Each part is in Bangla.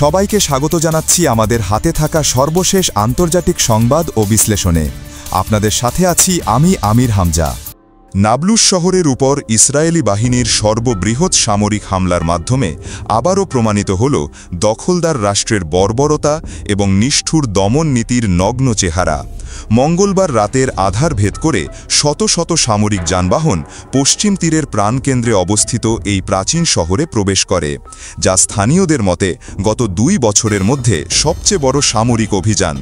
সবাইকে স্বাগত জানাচ্ছি আমাদের হাতে থাকা সর্বশেষ আন্তর্জাতিক সংবাদ ও বিশ্লেষণে। আপনাদের সাথে আছি আমি আমির হামজা। নাবলুস শহরের উপর ইসরায়েলি বাহিনীর সর্ববৃহৎ সামরিক হামলার মাধ্যমে আবারও প্রমাণিত হল দখলদার রাষ্ট্রের বর্বরতা এবং নিষ্ঠুর দমন নীতির নগ্ন চেহারা। মঙ্গলবার রাতের আধার ভেদ করে শত শত সামরিক যানবাহন পশ্চিম তীরের প্রাণকেন্দ্রে অবস্থিত এই প্রাচীন শহরে প্রবেশ করে, যা স্থানীয়দের মতে গত 2 বছরের মধ্যে সবচেয়ে বড় সামরিক অভিযান।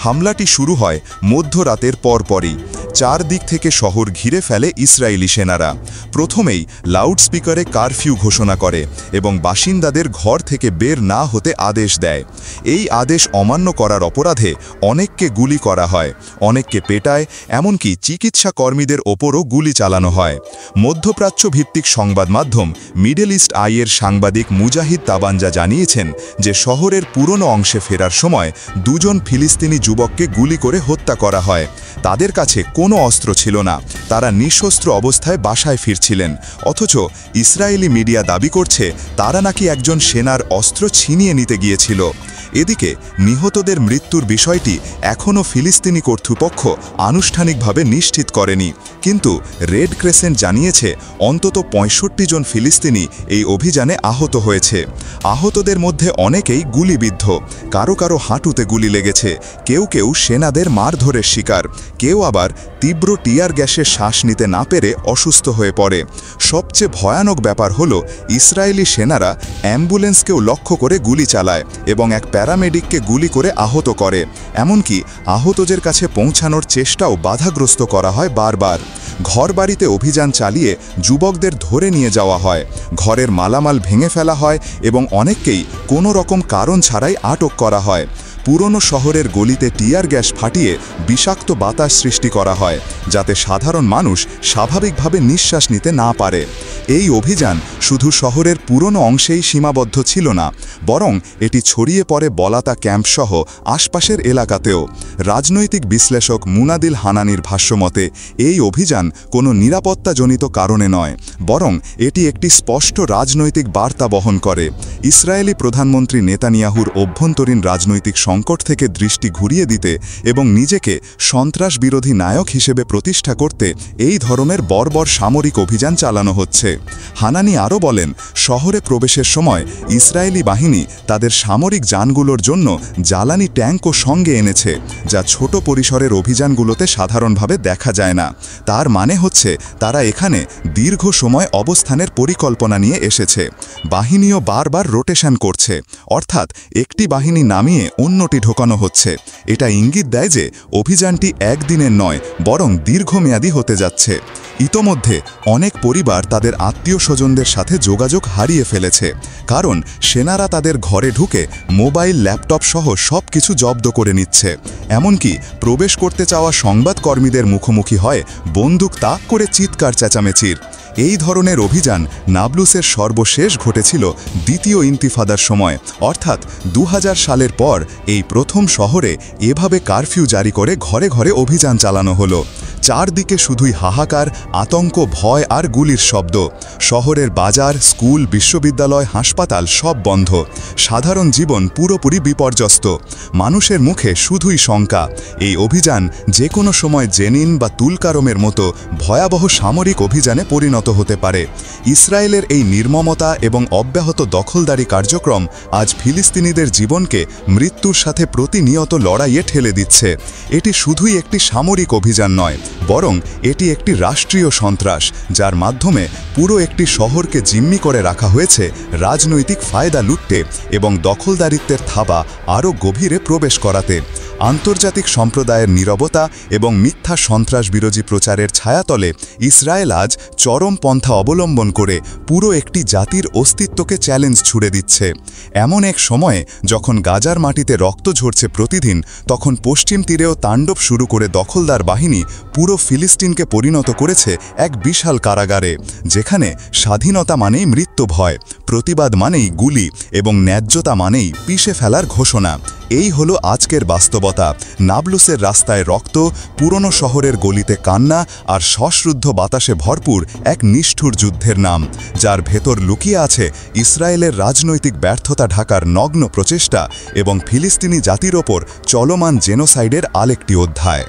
হামলাটি শুরু হয় মধ্যরাতের পরপরই। চারদিক থেকে শহর ঘিরে ফেলে ইসরায়েলি সেনারা। প্রথমেই লাউডস্পিকারে কারফিউ ঘোষণা করে এবং বাসিন্দাদের ঘর থেকে বের না হতে আদেশ দেয়। এই আদেশ অমান্য করার অপরাধে অনেককে গুলি করা হয়, অনেককে পেটায়, এমনকি চিকিৎসা কর্মীদের ওপরও গুলি চালানো হয়। মধ্যপ্রাচ্য ভিত্তিক সংবাদ মাধ্যম মিডল ইস্ট আইয়ের সাংবাদিক মুজাহিদ তাবানজা জানিয়েছেন যে শহরের পুরনো অংশে ফেরার সময় 2 জন ফিলিস্তিনি যুবককে গুলি করে হত্যা করা হয়। তাদের কাছে কোনো অস্ত্র ছিল না, তারা নিঃশস্ত্র অবস্থায় বাসায় ফিরছিলেন। অথচ ইসরায়েলি মিডিয়া দাবি করছে তারা নাকি একজন সেনার অস্ত্র ছিনিয়ে নিতে গিয়েছিল। এদিকে নিহতদের মৃত্যুর বিষয়টি এখনও ফিলিস্তিনি কর্তৃপক্ষ আনুষ্ঠানিকভাবে নিশ্চিত করেনি, কিন্তু রেড ক্রেসেন্ট জানিয়েছে অন্তত 65 জন ফিলিস্তিনি এই অভিযানে আহত হয়েছে। আহতদের মধ্যে অনেকেই গুলিবিদ্ধ, কারো কারো হাঁটুতে গুলি লেগেছে, কেউ কেউ সেনাদের মারধরের শিকার, কেউ আবার তীব্র টিয়ার গ্যাসের শ্বাস নিতে না পেরে অসুস্থ হয়ে পড়ে। সবচেয়ে ভয়ানক ব্যাপার হলো ইসরায়েলি সেনারা অ্যাম্বুলেন্সকেও লক্ষ্য করে গুলি চালায় এবং এক প্যারামেডিককে গুলি করে আহত করে। এমনকি আহতদের কাছে পৌঁছানোর চেষ্টাও বাধাগ্রস্ত করা হয় বারবার। ঘরবাড়িতে অভিযান চালিয়ে যুবকদের ধরে নিয়ে যাওয়া হয়, ঘরের মালামাল ভেঙে ফেলা হয় এবং অনেককেই কোনো রকম কারণ ছাড়াই আটক করা হয়। পুরনো শহরের গলিতে টিয়ার গ্যাস ফাটিয়ে বিষাক্ত বাতাস সৃষ্টি করা হয়, যাতে সাধারণ মানুষ স্বাভাবিকভাবে নিঃশ্বাস নিতে না পারে। এই অভিযান শুধু শহরের পুরনো অংশেই সীমাবদ্ধ ছিল না, বরং এটি ছড়িয়ে পড়ে বলাতা ক্যাম্পসহ আশপাশের এলাকাতেও। রাজনৈতিক বিশ্লেষক মুনাদিল হানানির ভাষ্যমতে এই অভিযান কোনো নিরাপত্তাজনিত কারণে নয়, বরং এটি একটি স্পষ্ট রাজনৈতিক বার্তা বহন করে। ইসরায়েলি প্রধানমন্ত্রী নেতানিয়াহুর অভ্যন্তরীণ রাজনৈতিক সংকট থেকে দৃষ্টি ঘুরিয়ে দিতে এবং নিজেকে সন্ত্রাস বিরোধী নায়ক হিসেবে প্রতিষ্ঠা করতে এই ধরনের বর্বর সামরিক অভিযান চালানো হচ্ছে। হানানি আরও বলেন, শহরে প্রবেশের সময় ইসরায়েলি বাহিনী তাদের সামরিক যানগুলোর জন্য জ্বালানি ট্যাঙ্কও সঙ্গে এনেছে, যা ছোট পরিসরের অভিযানগুলোতে সাধারণভাবে দেখা যায় না। তার মানে হচ্ছে তারা এখানে দীর্ঘ সময় অবস্থানের পরিকল্পনা নিয়ে এসেছে। বাহিনীও বারবার রোটেশন করছে, অর্থাৎ একটি বাহিনী নামিয়ে অন্যটি ঢোকানো হচ্ছে। এটা ইঙ্গিত দেয় যে অভিযানটি একদিনের নয়, বরং দীর্ঘমেয়াদী হতে যাচ্ছে। ইতোমধ্যে অনেক পরিবার তাদের আত্মীয় স্বজনদের সাথে যোগাযোগ হারিয়ে ফেলেছে, কারণ সেনারা তাদের ঘরে ঢুকে মোবাইল, ল্যাপটপ সহ সব কিছু জব্দ করে নিচ্ছে। এমনকি প্রবেশ করতে চাওয়া সংবাদকর্মীদের মুখোমুখি হয় বন্দুক তাক করে চিৎকার চেঁচামেচির। এই ধরনের অভিযান নাবলুসের সর্বশেষ ঘটেছিল দ্বিতীয় ইন্তিফাদার সময়, অর্থাৎ 2000 সালের পর এই প্রথম শহরে এভাবে কারফিউ জারি করে ঘরে ঘরে অভিযান চালানো হলো। চারদিকে শুধুই হাহাকার, আতঙ্ক, ভয় আর গুলির শব্দ। শহরের বাজার, স্কুল, বিশ্ববিদ্যালয়, হাসপাতাল সব বন্ধ। সাধারণ জীবন পুরোপুরি বিপর্যস্ত। মানুষের মুখে শুধুই শঙ্কা। এই অভিযান যে কোনো সময় জেনিন বা তুলকারমের মতো ভয়াবহ সামরিক অভিযানে পরিণত হতে পারে। ইসরায়েলের এই নির্মমতা এবং অব্যাহত দখলদারি কার্যক্রম আজ ফিলিস্তিনিদের জীবনকে মৃত্যুর সাথে প্রতিনিয়ত লড়াইয়ে ঠেলে দিচ্ছে। এটি শুধুই একটি সামরিক অভিযান নয়, বরং এটি একটি রাষ্ট্রীয় সন্ত্রাস, যার মাধ্যমে পুরো একটি শহরকে জিম্মি করে রাখা হয়েছে রাজনৈতিক ফায়দা লুটতে এবং দখলদারিত্বের থাবা আরও গভীরে প্রবেশ করাতে। আন্তর্জাতিক সম্প্রদায়ের নীরবতা এবং মিথ্যা সন্ত্রাস বিরোধী প্রচারের ছায়াতলে ইসরায়েল আজ চরম পন্থা অবলম্বন করে পুরো একটি জাতির অস্তিত্বকে চ্যালেঞ্জ ছুড়ে দিচ্ছে। এমন এক সময়ে যখন গাজার মাটিতে রক্ত ঝরছে প্রতিদিন, তখন পশ্চিম তীরেও তাণ্ডব শুরু করে দখলদার বাহিনী পুরো ফিলিস্তিনকে পরিণত করেছে এক বিশাল কারাগারে, যেখানে স্বাধীনতা মানেই মৃত্যু ভয়, প্রতিবাদ মানেই গুলি এবং ন্যায্যতা মানেই পিষে ফেলার ঘোষণা। এই হলো আজকের বাস্তবতা। নাবলুসের রাস্তায় রক্ত, পুরনো শহরের গলিতে কান্না আর সশ্রুদ্ধ বাতাসে ভরপুর এক নিষ্ঠুর যুদ্ধের নাম, যার ভেতর লুকিয়ে আছে ইসরায়েলের রাজনৈতিক ব্যর্থতা ঢাকার নগ্ন প্রচেষ্টা এবং ফিলিস্তিনি জাতির ওপর চলমান জেনোসাইডের আরেকটি অধ্যায়।